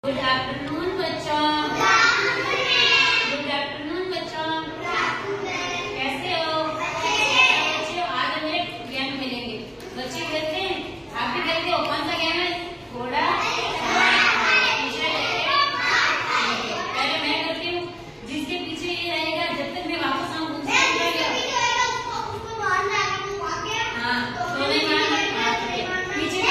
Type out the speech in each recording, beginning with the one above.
Good afternoon बच्चों। Good afternoon बच्चों। कैसे हो बच्चों? आज हम एक गेम खेलेंगे। बच्चे खेलते हैं, आप भी खेलते हो। कौन सा गेम है? घोड़ा पहले मैं करती हूँ, जिसके पीछे ये रहेगा जब तक मैं वापस आऊँ हाँ तो नहीं मारना। पीछे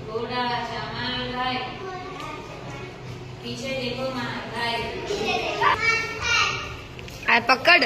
घोड़ा चमान घर पीछे देखो माँ, पकड़।